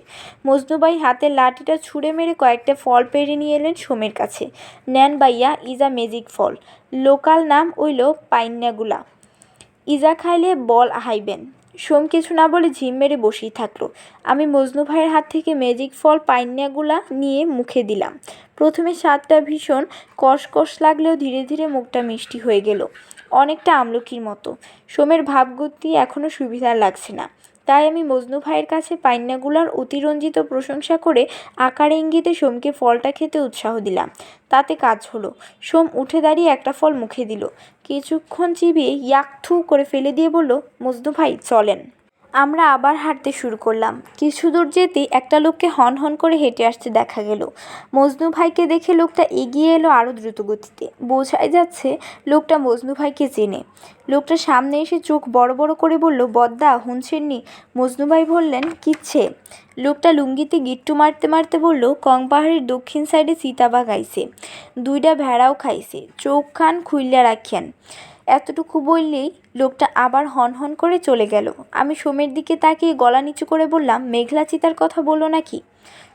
মজনু ভাই হাতের লাঠিটা ছুঁড়ে মেরে কয়েকটা ফল পেড়ে নিয়ে এলেন সোমের কাছে। নেন বাইয়া, ইজ আ ম্যাজিক ফল। লোকাল নাম হইল পাইন্যাগুলা। ইজা খাইলে বল হাইবেন। সোম কিছু না বলে ঝিম মেরে বসেই থাকলো। আমি মজনু ভাইয়ের হাত থেকে ম্যাজিক ফল পাইন্যাগুলা নিয়ে মুখে দিলাম। প্রথমে স্বাদটা ভীষণ কষকষ লাগলেও ধীরে ধীরে মুখটা মিষ্টি হয়ে গেল, অনেকটা আমলকির মতো। সোমের ভাবগতি এখনও সুবিধার লাগছে না। তাই আমি মজনু ভাইয়ের কাছে পাইন্যাগুলার অতিরঞ্জিত প্রশংসা করে আকারে ইঙ্গিতে সোমকে ফলটা খেতে উৎসাহ দিলাম। তাতে কাজ হলো। সোম উঠে দাঁড়িয়ে একটা ফল মুখে দিল। কিছুক্ষণ চিবিয়ে ইয়াক থু করে ফেলে দিয়ে বলল, মজনু ভাই চলেন। আমরা আবার হাঁটতে শুরু করলাম। কিছু দূর যেতেই একটা লোককে হন করে হেঁটে আসতে দেখা গেল। মজনু ভাইকে দেখে লোকটা এগিয়ে এলো আরও দ্রুত গতিতে। বোঝাই যাচ্ছে লোকটা মজনু ভাইকে চেনে। লোকটা সামনে এসে চোখ বড় বড় করে বলল, বদ্দা হুঁছেননি? মজনু ভাই বললেন, কিচ্ছে? লোকটা লুঙ্গিতে গিট্টু মারতে মারতে বলল, কংপাহাড়ির দক্ষিণ সাইডে চিতাবাঘ আইছে, 2টা ভেড়াও খাইছে, চোখ কান খুইল্লা রাখেন। এতটুকু বললেই লোকটা আবার হন করে চলে গেল। আমি সোমের দিকে তাকিয়ে গলা নিচু করে বললাম, মেঘলা চিতার কথা বললো নাকি?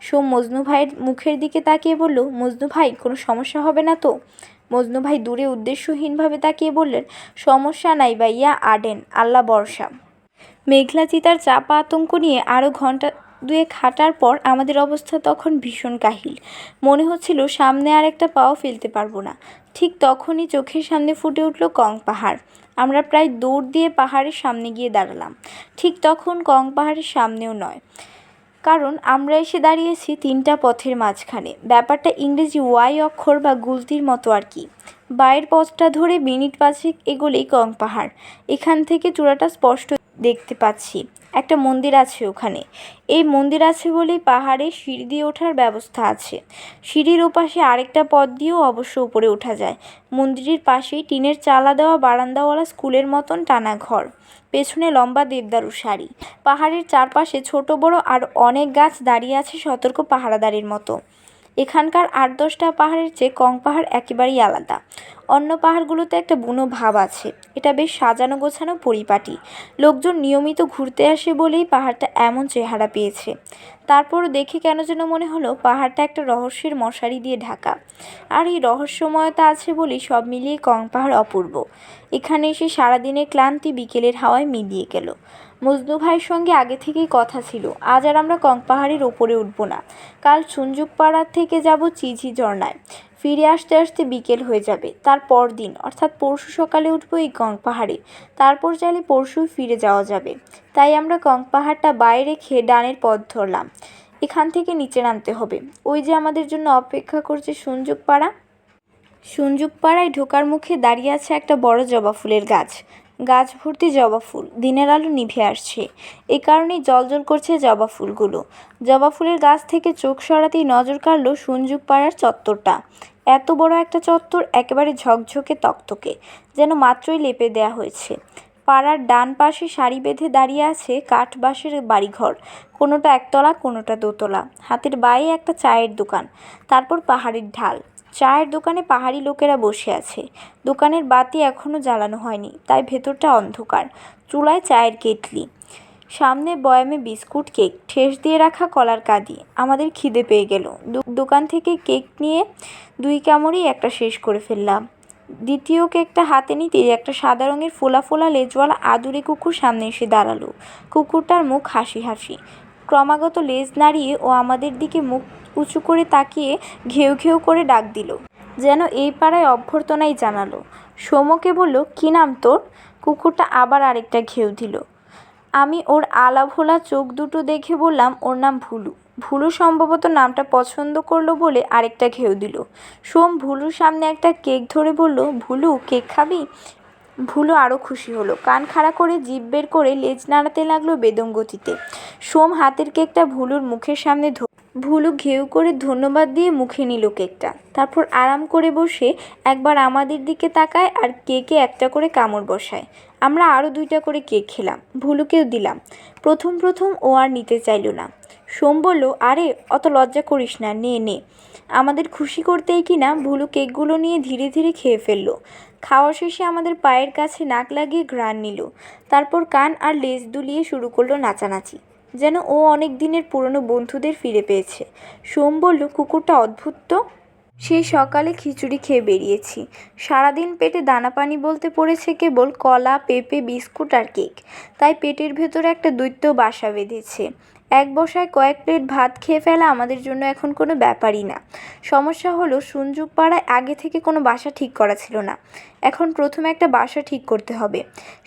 সোম মজনু ভাইয়ের মুখের দিকে তাকিয়ে বলল, মজনু ভাই কোনো সমস্যা হবে না তো? মজনু ভাই দূরে উদ্দেশ্যহীনভাবে তাকিয়ে বললেন, সমস্যা নাই ভাইয়া, আডেন, আল্লাহ বর্ষা। মেঘলা চিতার চাপা আতঙ্ক নিয়ে আরও ঘন্টা 2 হাঁটার পর আমাদের অবস্থা তখন ভীষণ কাহিল। মনে হচ্ছিল সামনে আর একটা পাও ফেলতে পারবো না। ঠিক তখনই চোখের সামনে ফুটে উঠল কং পাহাড়। আমরা প্রায় দৌড় দিয়ে পাহাড়ের সামনে গিয়ে দাঁড়ালাম। ঠিক তখন কং পাহাড়ের সামনেও নয়, কারণ আমরা এসে দাঁড়িয়েছি 3টা পথের মাঝখানে। ব্যাপারটা ইংরেজি ওয়াই অক্ষর বা গুলতির মতো আর কি। বাইরের পথটা ধরে মিনিট 5 এগোলেই কং পাহাড়। এখান থেকে চূড়াটা স্পষ্ট দেখতে পাচ্ছি। একটা মন্দির আছে ওখানে। এই মন্দির আছে বলেই পাহাড়ে সিঁড়ি দিয়ে ওঠার ব্যবস্থা আছে। সিঁড়ির ওপাশে আরেকটা পথ দিয়েও অবশ্য উপরে ওঠা যায়। মন্দিরের পাশেই টিনের চালা দেওয়া বারান্দাওয়ালা স্কুলের মতন টানা ঘর, পেছনে লম্বা দেবদারু সারি। পাহাড়ের চারপাশে ছোট বড় আর অনেক গাছ দাঁড়িয়ে আছে সতর্ক পাহারাদারের মতো। এখানকার 8-10টা পাহাড়ের চেয়ে কং পাহাড় একেবারেই আলাদা। অন্য পাহাড়গুলোতে একটা বুনো ভাব আছে। এটা বেশ সাজানো গোছানো পরিপাটি। লোকজন নিয়মিত ঘুরতে আসে বলেই পাহাড়টা এমন চেহারা পেয়েছে। তারপরও দেখে কেন যেন মনে হলো পাহাড়টা একটা রহস্যের মশারি দিয়ে ঢাকা। আর এই রহস্যময়তা আছে বলেই সব মিলিয়ে পাহাড় অপূর্ব। এখানে এসে সারাদিনের ক্লান্তি বিকেলের হাওয়ায় মিলিয়ে গেল। মজনু ভাইয়ের সঙ্গে আগে থেকেই কথা ছিল, আজ আর আমরা পাহাড়ের ওপরে উঠব না। কাল সুঞ্জুকপাড়া থেকে যাব চিঝি ঝর্ণায়। ফিরে আসতে আসতে বিকেল হয়ে যাবে। তার পরদিন অর্থাৎ পরশু সকালে উঠব এই পাহাড়ে। তারপর চাইলে পরশুই ফিরে যাওয়া যাবে। তাই আমরা পাহাড়টা বাইরে রেখে ডানের পথ ধরলাম। এখান থেকে নিচে নামতে হবে। ওই যে আমাদের জন্য অপেক্ষা করছে সুঞ্জুকপাড়া। সুঞ্জুকপাড়ায় ঢোকার মুখে দাঁড়িয়ে আছে একটা বড় জবা ফুলের গাছ। গাছ ভর্তি জবা ফুল, দিনের আলো নিভে আসছে। এ কারণেই জ্বলজ্বল করছে জবা ফুলগুলো। জবা ফুলের গাছ থেকে চোখ সরাতেই নজর কাড়ল সুঞ্জুকপাড়ার চত্বরটা। এত বড় একটা চত্বর, একেবারে ঝকঝকে তকতকে, যেন মাত্রই লেপে দেয়া হয়েছে। পাড়ার ডান পাশে সারি বেঁধে দাঁড়িয়ে আছে কাঠ বাঁশের বাড়িঘর, কোনোটা একতলা কোনোটা দোতলা। হাতের বাঁয়ে একটা চায়ের দোকান, তারপর পাহাড়ের ঢাল। চায়ের দোকানে পাহাড়ি লোকেরা বসে আছে। দোকানের বাতি এখনও জ্বালানো হয়নি, তাই ভেতরটা অন্ধকার। চুলায় চায়ের কেটলি, সামনে বয়ামে বিস্কুট, কেক, ঠেস দিয়ে রাখা কলার কাঁদি। আমাদের খিদে পেয়ে গেল। দোকান থেকে কেক নিয়ে 2 কামড়েই একটা শেষ করে ফেললাম। দ্বিতীয় কেকটা হাতে নিতেই একটা সাদা রঙের ফোলা ফোলা লেজওয়ালা আদুরে কুকুর সামনে এসে দাঁড়ালো। কুকুরটার মুখ হাসি হাসি। ক্রমাগত লেজ নাড়িয়ে ও আমাদের দিকে মুখ উঁচু করে তাকিয়ে ঘেউ ঘেউ করে ডাক দিল, যেন এই পাড়ায় অভ্যর্থনাই জানালো। সোমকে বলল, কী নাম তোর? কুকুরটা আবার আরেকটা ঘেউ দিল। আমি ওর আলাভোলা চোখ দুটো দেখে বললাম, ওর নাম ভুলু। ভুলু সম্ভবত নামটা পছন্দ করলো বলে আরেকটা ঘেউ দিল। সোম ভুলুর সামনে একটা কেক ধরে বলল, ভুলু, কেক খাবি? ভুলু আরও খুশি হলো। কান খাড়া করে জিভ বের করে লেজ নাড়াতে লাগলো বেদম গতিতে। সোম হাতের কেকটা ভুলুর মুখের সামনে ভুলু ঘেউ করে ধন্যবাদ দিয়ে মুখে নিল কেকটা। তারপর আরাম করে বসে একবার আমাদের দিকে তাকায় আর কেকে একটা করে কামড় বসায়। আমরা আরও 2টা করে কেক খেলাম, ভুলুকেও দিলাম। প্রথম প্রথম ও আর নিতে চাইল না। সোম বলল, আরে অত লজ্জা করিস না, নে নে। আমাদের খুশি করতেই কিনা ভুলু কেকগুলো নিয়ে ধীরে ধীরে খেয়ে ফেলল। খাওয়া শেষে আমাদের পায়ের কাছে নাক লাগিয়ে ঘ্রাণ নিল। তারপর কান আর লেজ দুলিয়ে শুরু করলো নাচানাচি, যেন ও অনেক দিনের পুরনো বন্ধুদের ফিরে পেয়েছে। সোম বলল, কুকুরটা অদ্ভুত তো। সেই সকালে খিচুড়ি খেয়ে বেরিয়েছি। সারাদিন পেটে দানা পানি বলতে পড়েছে কেবল কলা, পেঁপে, বিস্কুট আর কেক। তাই পেটের ভেতরে একটা দৈত্য বাসা বেঁধেছে। এক বসায় কয়েক প্লেট ভাত খেয়ে ফেলা আমাদের জন্য এখন কোনো ব্যাপারই না। সমস্যা হলো, সুঞ্জুকপাড়ায় আগে থেকে কোনো বাসা ঠিক করা ছিল না। এখন প্রথমে একটা বাসা ঠিক করতে হবে।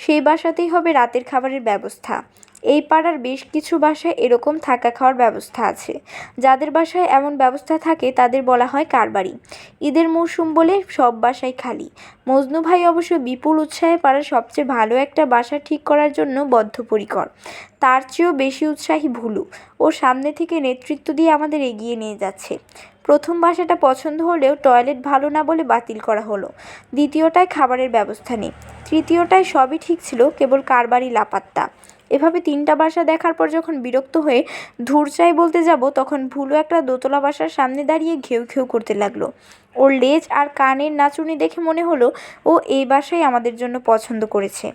সেই বাসাতেই হবে রাতের খাবারের ব্যবস্থা। এই পাড়ার বেশ কিছু বাসায় এরকম থাকা খাওয়ার ব্যবস্থা আছে। যাদের বাসায় এমন ব্যবস্থা থাকে তাদের বলা হয় কারবারি। ঈদের মৌসুম বলে সব বাসাই খালি। মজনু ভাই অবশ্য বিপুল উৎসাহে পাড়ার সবচেয়ে ভালো একটা বাসা ঠিক করার জন্য বদ্ধপরিকর। তার চেয়েও বেশি উৎসাহী ভুলু। ও সামনে থেকে নেতৃত্ব দিয়ে আমাদের এগিয়ে নিয়ে যাচ্ছে। প্রথম বাসাটা পছন্দ হলেও টয়লেট ভালো না বলে বাতিল করা হলো। দ্বিতীয়টায় খাবারের ব্যবস্থা নেই। তৃতীয়টায় সবই ঠিক ছিল, কেবল কারবারি লাপাত্তা। এভাবে 3টা বাসা দেখার পর যখন বিরক্ত হয়ে ধুর চাই বলতে যাব, তখন ভুলু একটা দোতলা বাসার সামনে দাঁড়িয়ে ঘেউ ঘেউ করতে লাগলো। ওর লেজ আর কানের নাচুনি দেখে মনে হলো ও এই বাসাই আমাদের জন্য পছন্দ করেছে।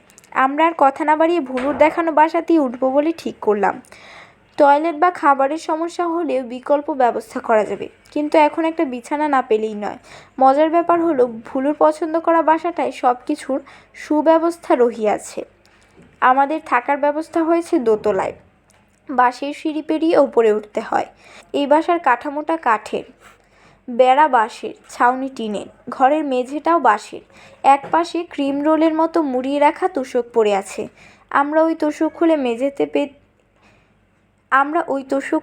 আমরা আর কথা না বাড়িয়ে ভুলুর দেখানো বাসাতেই উঠবো বলে ঠিক করলাম। টয়লেট বা খাবারের সমস্যা হলেও বিকল্প ব্যবস্থা করা যাবে, কিন্তু এখন একটা বিছানা না পেলেই নয়। মজার ব্যাপার হলো, ভুলুর পছন্দ করা বাসাটায় সব কিছুর সুব্যবস্থা রহিয়াছে। আমাদের থাকার ব্যবস্থা হয়েছে দোতলায়। বাঁশের সিঁড়ি পেরিয়ে ওপরে উঠতে হয়। এই বাসার কাঠামোটা কাঠের, বেড়া বাঁশের, ছাউনি টিনের। ঘরের মেঝেটাও বাঁশের। এক পাশে ক্রিম রোলের মতো মুড়িয়ে রাখা তোশক পড়ে আছে। আমরা ওই তোশক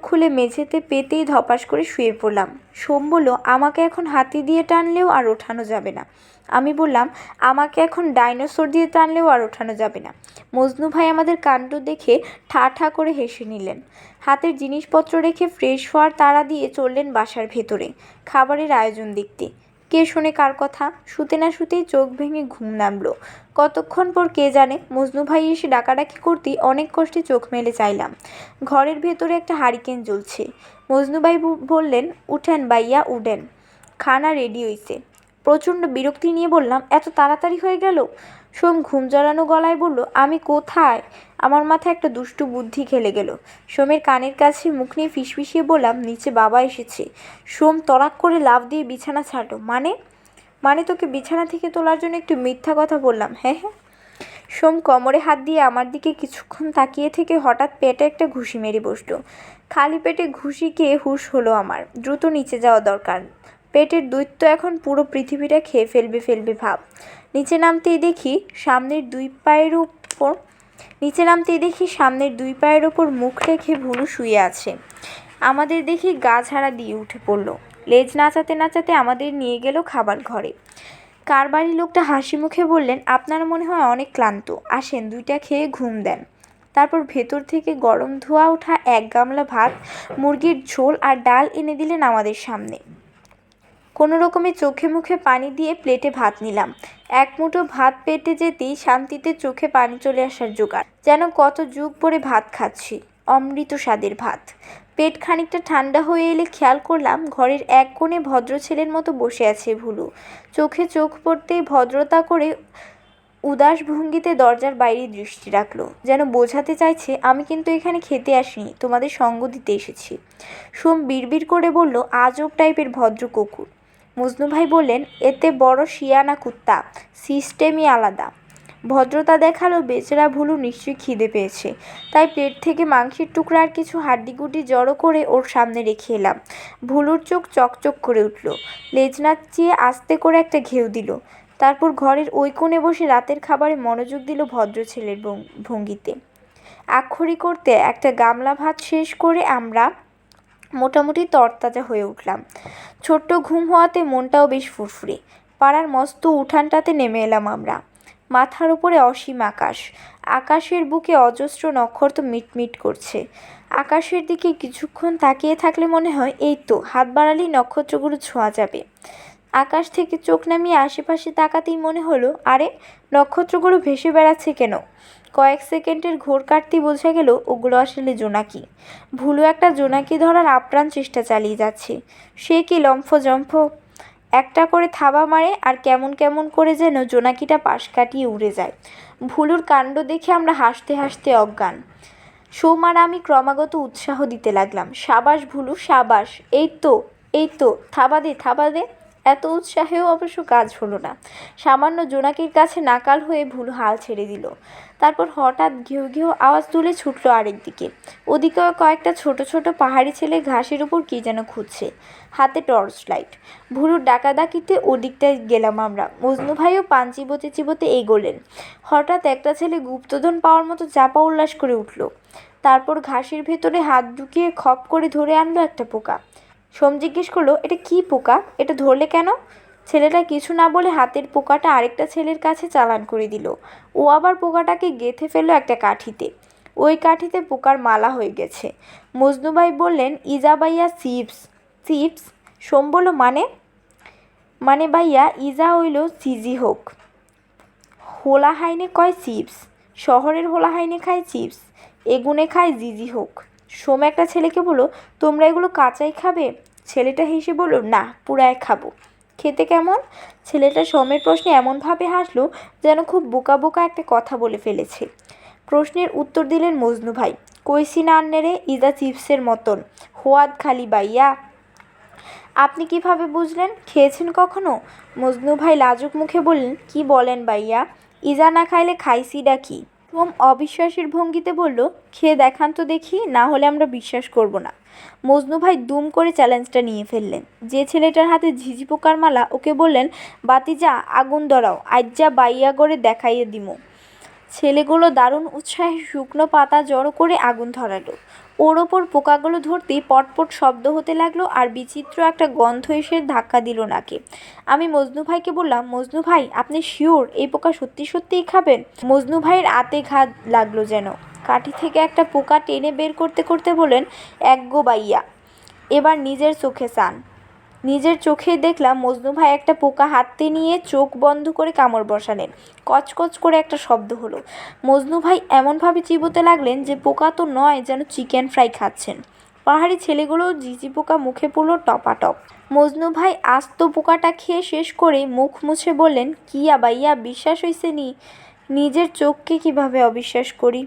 খুলে মেঝেতে পেতেই ধপাস করে শুয়ে পড়লাম। সোম বলল, আমাকে এখন হাতি দিয়ে টানলেও আর ওঠানো যাবে না। আমি বললাম, আমাকে এখন ডাইনোসর দিয়ে টানলেও আর ওঠানো যাবে না। মজনু ভাই আমাদের কাণ্ড দেখে ঠা ঠা করে হেসে নিলেন। হাতের জিনিসপত্র রেখে ফ্রেশ হওয়ার তাড়া দিয়ে চললেন বাসার ভেতরে খাবারের আয়োজন দেখতে। কে শোনে কার কথা? শুতে না শুতেই চোখ ভেঙে ঘুম নামলো। কতক্ষণ পর কে জানে। মজনু ভাই এসে ডাকাডাকি করতেই অনেক কষ্টে চোখ মেলে চাইলাম। ঘরের ভেতরে একটা হারিকেন জ্বলছে। মজনু ভাই বললেন, উঠেন বাইয়া, উঠেন, খানা রেডি হইছে। প্রচণ্ড বিরক্তি নিয়ে বললাম, এত তাড়াতাড়ি হয়ে গেল? সোম ঘুম জড়ানো গলায় বলল, আমি কোথায়? আমার মাথায় একটা দুষ্টু বুদ্ধি খেলে গেল। সোমের কানের কাছে মুখ নিয়ে ফিসফিসিয়ে বললাম, নিচে বাবা এসেছে। সোম তড়াক করে লাফ দিয়ে বিছানা ছাড়লো। মানে তোকে বিছানা থেকে তোলার জন্য একটু মিথ্যা কথা বললাম? হ্যাঁ হ্যাঁ। সোম কোমরে হাত দিয়ে আমার দিকে কিছুক্ষণ তাকিয়ে থেকে হঠাৎ পেটে একটা ঘুষি মেরে বসলো। খালি পেটে ঘুষি খেয়ে হুঁশ হলো আমার। দ্রুত নিচে যাওয়া দরকার। পেটের দৈত্য এখন পুরো পৃথিবীটা খেয়ে ফেলবে ভাব। নিচে নামতেই দেখি সামনের দুই পায়ের ওপর মুখ রেখে ভুলু শুয়ে আছে। আমাদের দেখি গা ঝাড়া দিয়ে উঠে পড়লো। লেজ নাচাতে নাচাতে আমাদের নিয়ে গেল খাবার ঘরে। কার বাড়ির লোকটা হাসি মুখে বললেন, আপনারা মনে হয় অনেক ক্লান্ত, আসেন দুইটা খেয়ে ঘুম দেন। তারপর ভেতর থেকে গরম ধোয়া ওঠা 1 গামলা ভাত, মুরগির ঝোল আর ডাল এনে দিলেন আমাদের সামনে। কোনো রকমে চোখে মুখে পানি দিয়ে প্লেটে ভাত নিলাম। এক মুঠো ভাত পেটে যেতেই শান্তিতে চোখে পানি চলে আসার জোগাড়। যেন কত যুগ পরে ভাত খাচ্ছি, অমৃত স্বাদের ভাত। পেট খানিকটা ঠান্ডা হয়ে এলে খেয়াল করলাম ঘরের এক কোণে ভদ্র ছেলের মতো বসে আছে ভুলু। চোখে চোখ পড়তেই ভদ্রতা করে উদাস ভঙ্গিতে দরজার বাইরে দৃষ্টি রাখলো, যেন বোঝাতে চাইছে আমি কিন্তু এখানে খেতে আসিনি, তোমাদের সঙ্গ দিতে এসেছি। সোম বিড়বিড় করে বলল, আজব টাইপের ভদ্র কুকুর। মজনু ভাই বললেন, এতে বড় শিয়ানা কুত্তা, সিস্টেমই আলাদা। ভদ্রতা দেখালো বেচারা ভুলু নিশ্চয়ই খিদে পেয়েছে, তাই প্লেট থেকে মাংসের টুকরা আর কিছু হাড্ডিগুড্ডি জড়ো করে ওর সামনে রেখে এলাম। ভুলুর চোখ চকচক করে উঠল, লেজ নাচিয়ে আস্তে করে একটা ঘেউ দিল। তারপর ঘরের ওই কোণে বসে রাতের খাবারে মনোযোগ দিল ভদ্র ছেলের ভঙ্গিতে। আক্ষরি করতে একটা গামলা ভাত শেষ করে আমরা মোটামুটি তরতাজা হয়ে উঠলাম। ছোট্ট ঘুম হওয়াতে মনটাও বেশ ফুরফুরে। পাড়ার মস্ত উঠানটাতে নেমে এলাম আমরা। মাথার উপরে অসীম আকাশ, আকাশের বুকে অজস্র নক্ষত্র মিটমিট করছে। আকাশের দিকে কিছুক্ষণ তাকিয়ে থাকলে মনে হয় এই তো হাত বাড়ালেই নক্ষত্রগুলো ছোঁয়া যাবে। আকাশ থেকে চোখ নামিয়ে আশেপাশে তাকাতেই মনে হলো, আরে নক্ষত্রগুলো ভেসে বেড়াচ্ছে কেন? কয়েক সেকেন্ডের ঘোর কাটতেই বোঝা গেল ওগুলো আসলে জোনাকি। ভুলু একটা জোনাকি ধরার আপ্রাণ চেষ্টা চালিয়ে যাচ্ছে। সে কি লম্ফজম্ফ! একটা করে থাবা মারে আর কেমন কেমন করে যেন জোনাকিটা পাশ কাটিয়ে উড়ে যায়। ভুলুর কাণ্ড দেখে আমরা হাসতে হাসতে অজ্ঞান। সোম আর আমি ক্রমাগত উৎসাহ দিতে লাগলাম, সাবাস ভুলু সাবাস, এই তো থাবা দে। এত উৎসাহেও অবশ্য কাজ হলো না। সামান্য জোনাকির কাছে নাকাল হয়ে ভুলু হাল ছেড়ে দিল। তারপর হঠাৎ ঘেউ ঘেউ আওয়াজ তুলে ছুটল আরেক দিকে। ওদিকেও কয়েকটা ছোট ছোট পাহাড়ি ছেলে ঘাসের উপর কী যেন খুঁজছে, হাতে টর্চ লাইট। ভুলুর ডাকাডাকিতে ওদিকটায় গেলাম আমরা। মজনু ভাইও পান চিবোতে চিবোতে এগোলেন। হঠাৎ একটা ছেলে গুপ্তধন পাওয়ার মতো চাপা উল্লাস করে উঠল। তারপর ঘাসের ভেতরে হাত ঢুকিয়ে খপ করে ধরে আনলো একটা পোকা। সোম জিজ্ঞেস করলো, এটা কি পোকা? এটা ধরলে কেন? ছেলেটা কিছু না বলে হাতের পোকাটা আরেকটা ছেলের কাছে চালান করে দিল। ও আবার পোকাটাকে গেঁথে ফেললো একটা কাঠিতে। ওই কাঠিতে পোকার মালা হয়ে গেছে। মজনু ভাই বললেন, ইজা বাইয়া চিপস। চিপস? সোম বলল, মানে বাইয়া ইজা হইল চিজি হোক, হোলা হাইনে কয় চিপস। শহরের হোলা হাইনে খায় চিপস, এগুনে খায় জিজি হোক। সোম একটা ছেলেকে বলল, তোমরা এগুলো কাঁচাই খাবে? ছেলেটা হেসে বলল, না পুরাই খাবো। খেতে কেমন? ছেলেটা সোমের প্রশ্নে এমনভাবে হাসলো যেন খুব বোকা বোকা একটা কথা বলে ফেলেছে। প্রশ্নের উত্তর দিলেন মজনু ভাই, কইসি না আন্নেরে ইজা চিপসের মতন, হোয়াদ খালি বাইয়া। আপনি কিভাবে বুঝলেন? খেয়েছেন কখনো? মজনু ভাই লাজুক মুখে বললেন, কি বলেন বাইয়া, ইজা না খাইলে খাইছিডা কি? সোম অবিশ্বাসের ভঙ্গিতে বলল, খেয়ে দেখান তো দেখি, না হলে আমরা বিশ্বাস করব না। মজনু ভাই দুম করে চ্যালেঞ্জটা নিয়ে ফেললেন। যে ছেলেটার হাতে ঝিঝি পোকার মালা, ওকে বললেন, বাতিজা আগুন ধরাও, আইজ্জা বাইয়া করে দেখাইয়ে দিমু। ছেলেগুলো দারুণ উৎসাহে শুকনো পাতা জড়ো করে আগুন ধরালো। ওর ওপর পোকাগুলো ধরতেই পটপট শব্দ হতে লাগলো আর বিচিত্র একটা গন্ধ এসে ধাক্কা দিল নাকে। আমি মজনু ভাইকে বললাম, মজনু ভাই আপনি শিওর এই পোকা সত্যি সত্যিই খাবেন? মজনু ভাইয়ের আতে ঘাত লাগলো যেন। কাঠি থেকে একটা পোকা টেনে বের করতে করতে বললেন, এক গো বাইয়া, এবার নিজের চোখে চান। নিজের চোখেই দেখলাম মজনু ভাই একটা পোকা হাতে নিয়ে চোখ বন্ধ করে কামড় বসালেন। কচকচ করে একটা শব্দ হলো। মজনু ভাই এমনভাবে চিবোতে লাগলেন যে পোকা তো নয়, যেন চিকেন ফ্রাই খাচ্ছেন। পাহাড়ি ছেলেগুলো ঝিঁঝি পোকা মুখে পড়ল টপাটপ। মজনু ভাই আস্ত পোকাটা খেয়ে শেষ করে মুখ মুছে বললেন, কি আবাইয়া বিশ্বাস হইছে নি? নিজের চোখকে কিভাবে অবিশ্বাস করি।